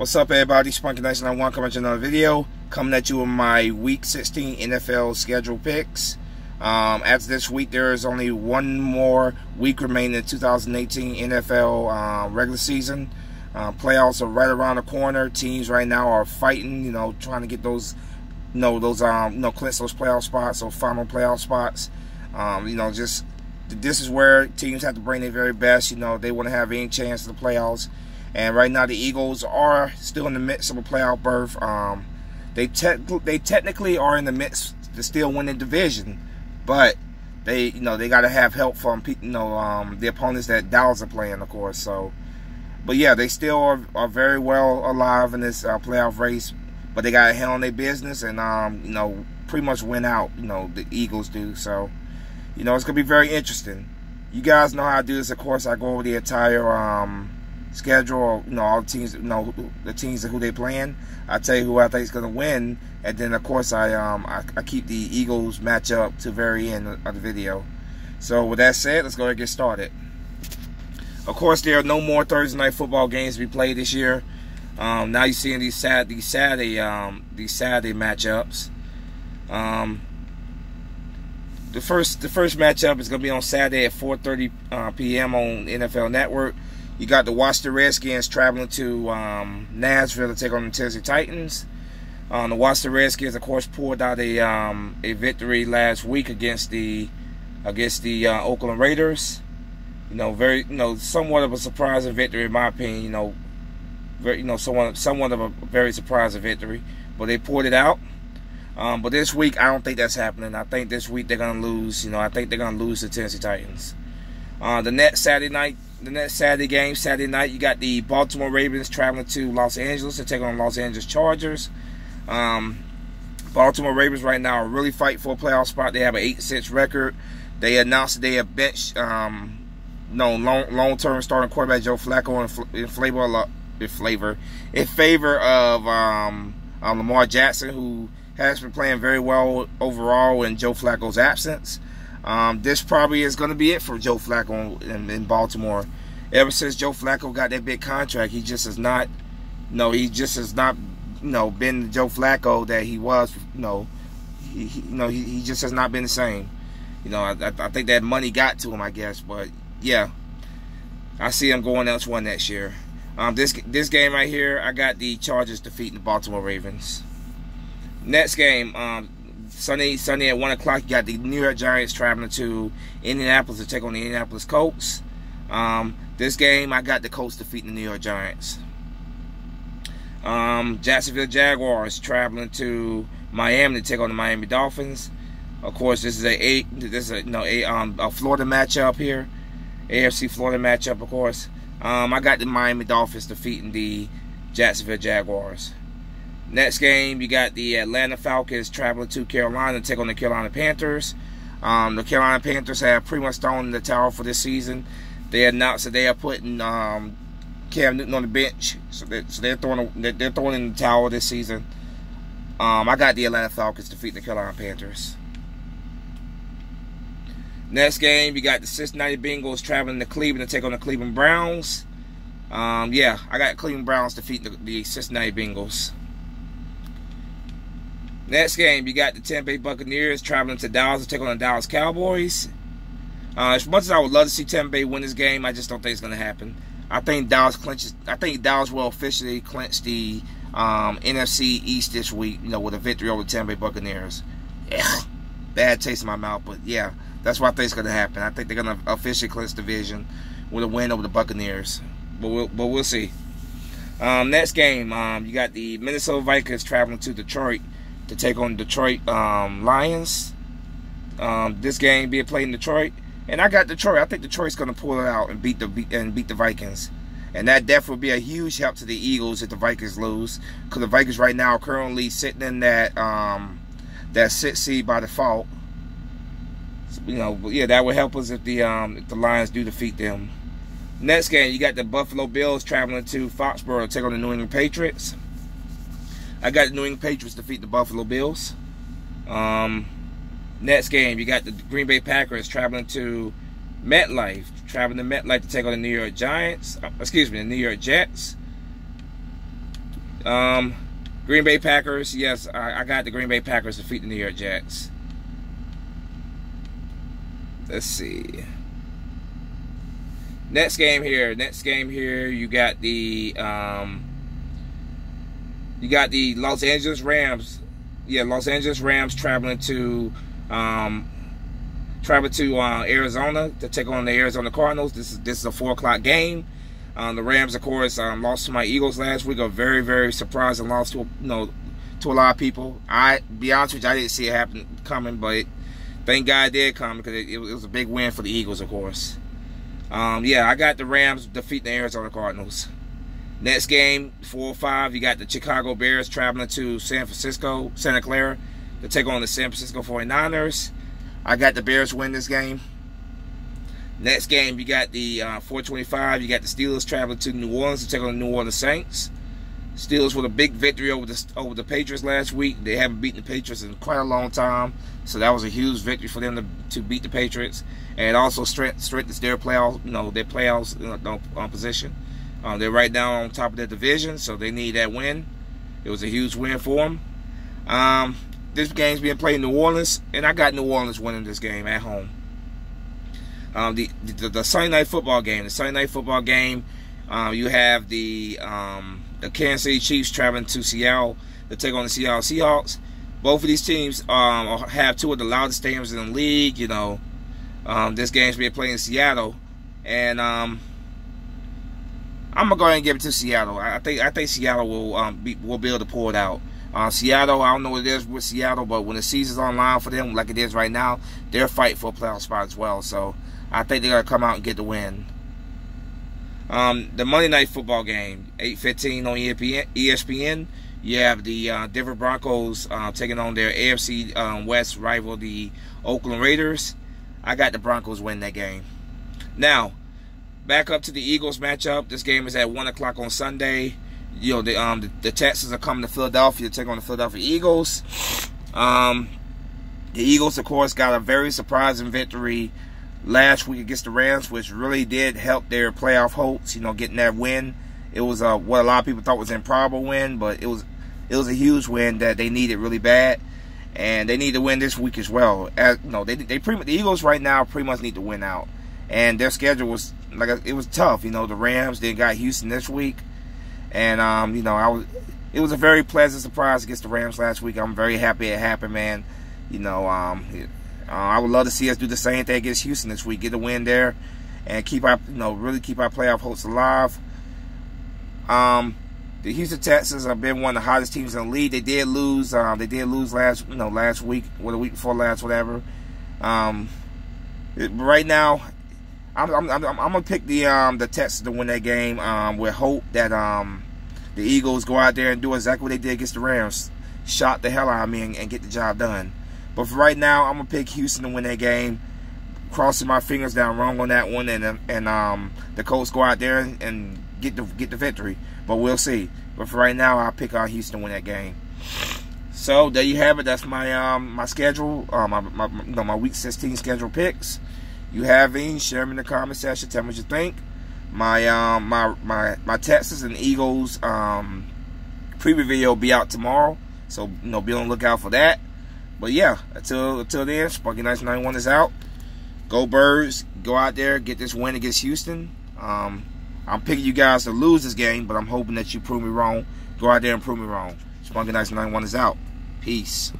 What's up, everybody? Spunky 991 coming to another video. Coming at you with my Week 16 NFL schedule picks. After this week, there is only one more week remaining in 2018 NFL regular season. Playoffs are right around the corner. Teams right now are fighting, trying to get those, clinch those playoff spots, those final playoff spots. This is where teams have to bring their very best. They want to have any chance of the playoffs. And right now, the Eagles are still in the midst of a playoff berth. They technically are in the midst to still win the division, but they got to have help from the opponents that Dallas are playing, of course. So, but yeah, they still are very well alive in this playoff race. But they got to handle their business and pretty much win out. The Eagles do. So, it's gonna be very interesting. You guys know how I do this. Of course, I go over the entire schedule, all the teams, the teams and who they playing. I tell you who I think is going to win, and then of course I keep the Eagles matchup to the very end of the video. So with that said, let's go ahead and get started. Of course, there are no more Thursday night football games to be played this year. Now you're seeing these Saturday matchups. The first matchup is going to be on Saturday at 4:30 p.m. on NFL Network. You got the Washington Redskins traveling to Nashville to take on the Tennessee Titans. The Washington Redskins, of course, pulled out a victory last week against the Oakland Raiders. Somewhat of a surprising victory in my opinion. Somewhat of a very surprising victory, but they pulled it out. But this week, I don't think that's happening. I think this week they're gonna lose. I think they're gonna lose to the Tennessee Titans. The next Saturday game, Saturday night, you got the Baltimore Ravens traveling to Los Angeles to take on Los Angeles Chargers. Baltimore Ravens right now are really fighting for a playoff spot. They have an 8-6 record. They announced that they have benched long-term starting quarterback Joe Flacco in favor of Lamar Jackson, who has been playing very well overall in Joe Flacco's absence. This probably is going to be it for Joe Flacco in Baltimore. Ever since Joe Flacco got that big contract, he just has not, been the Joe Flacco that he was. He just has not been the same. I think that money got to him, I guess. But yeah, I see him going elsewhere next year. This game right here, I got the Chargers defeating the Baltimore Ravens. Next game, Sunday at 1 o'clock, you got the New York Giants traveling to Indianapolis to take on the Indianapolis Colts. This game, I got the Colts defeating the New York Giants. Jacksonville Jaguars traveling to Miami to take on the Miami Dolphins. Of course, this is a Florida matchup here, AFC Florida matchup. Of course, I got the Miami Dolphins defeating the Jacksonville Jaguars. Next game, you got the Atlanta Falcons traveling to Carolina to take on the Carolina Panthers. The Carolina Panthers have pretty much thrown in the towel for this season. They announced that they are putting Cam Newton on the bench, so they're throwing in the towel this season. I got the Atlanta Falcons defeating the Carolina Panthers. Next game, you got the Cincinnati Bengals traveling to Cleveland to take on the Cleveland Browns. I got Cleveland Browns defeating the Cincinnati Bengals. Next game, you got the Tampa Bay Buccaneers traveling to Dallas to take on the Dallas Cowboys. As much as I would love to see Tampa Bay win this game, I just don't think it's going to happen. I think Dallas will officially clinch the NFC East this week, with a victory over the Tampa Bay Buccaneers. Yeah, bad taste in my mouth, but yeah, that's what I think is going to happen. I think they're going to officially clinch the division with a win over the Buccaneers. But we'll see. Next game, you got the Minnesota Vikings traveling to Detroit to take on Detroit Lions. This game being played in Detroit, and I got Detroit. I think Detroit's going to pull it out and beat the Vikings, and that definitely would be a huge help to the Eagles if the Vikings lose, because the Vikings right now are currently sitting in that 6th seed by default. So, that would help us if the Lions do defeat them. Next game, you got the Buffalo Bills traveling to Foxborough to take on the New England Patriots. I got the New England Patriots defeat the Buffalo Bills. Next game, you got the Green Bay Packers traveling to MetLife to take on the New York Giants. The New York Jets. Green Bay Packers. Yes, I got the Green Bay Packers defeating the New York Jets. Let's see. Next game here. You got the Los Angeles Rams. Yeah, Los Angeles Rams traveling to Arizona to take on the Arizona Cardinals. This is a 4 o'clock game. The Rams, of course, lost to my Eagles last week. A very, very surprising loss to a lot of people. Be honest with you, I didn't see it coming, but thank God it did come because it was a big win for the Eagles, of course. Yeah, I got the Rams defeating the Arizona Cardinals. Next game, 4-5, you got the Chicago Bears traveling to Santa Clara to take on the San Francisco 49ers. I got the Bears win this game. Next game, you got the 4-25, you got the Steelers traveling to New Orleans to take on the New Orleans Saints. Steelers with a big victory over the Patriots last week. They haven't beaten the Patriots in quite a long time, so that was a huge victory for them to beat the Patriots, and it also strengthens their playoffs, position. They're right now on top of their division, so they need that win. It was a huge win for them. This game's being played in New Orleans, and I got New Orleans winning this game at home. The Sunday night football game. The Sunday night football game, you have the Kansas City Chiefs traveling to Seattle to take on the Seattle Seahawks. Both of these teams have two of the loudest stadiums in the league. This game's being played in Seattle, and I'm gonna go ahead and give it to Seattle. I think Seattle will be able to pull it out. Seattle, I don't know what it is with Seattle, but when the season's online for them, like it is right now, they're fighting for a playoff spot as well. So I think they're gonna come out and get the win. The Monday night football game, 8:15 on ESPN. You have the Denver Broncos taking on their AFC West rival, the Oakland Raiders. I got the Broncos win that game. Now, back up to the Eagles matchup. This game is at 1 o'clock on Sunday. The Texans are coming to Philadelphia to take on the Philadelphia Eagles. The Eagles, of course, got a very surprising victory last week against the Rams, which really did help their playoff hopes, getting that win. It was what a lot of people thought was an improbable win, but it was a huge win that they needed really bad, and they need to win this week as well. The Eagles right now pretty much need to win out, and their schedule was it was tough. The Rams then got Houston this week, and it was a very pleasant surprise against the Rams last week. I'm very happy it happened, man. I would love to see us do the same thing against Houston this week, get a win there, and really keep our playoff hopes alive. The Houston Texans have been one of the hottest teams in the league. They did lose. Last week, or the week before last, whatever. Right now, I'm gonna pick the Texans to win that game. With hope that the Eagles go out there and do exactly what they did against the Rams, shot the hell out of me and get the job done. But for right now, I'm gonna pick Houston to win that game. Crossing my fingers that I'm wrong on that one, and the Colts go out there and get the victory. But we'll see. But for right now, I'll pick Houston to win that game. So there you have it. That's my my schedule. My week 16 schedule picks. You have any? Share them in the comment section. Tell me what you think. My Texans and Eagles preview video will be out tomorrow. So be on the lookout for that. But yeah, until then, Sparky Nice 91 is out. Go Birds. Go out there, get this win against Houston. I'm picking you guys to lose this game, but I'm hoping that you prove me wrong. Go out there and prove me wrong. Spunky Nice 91 is out. Peace.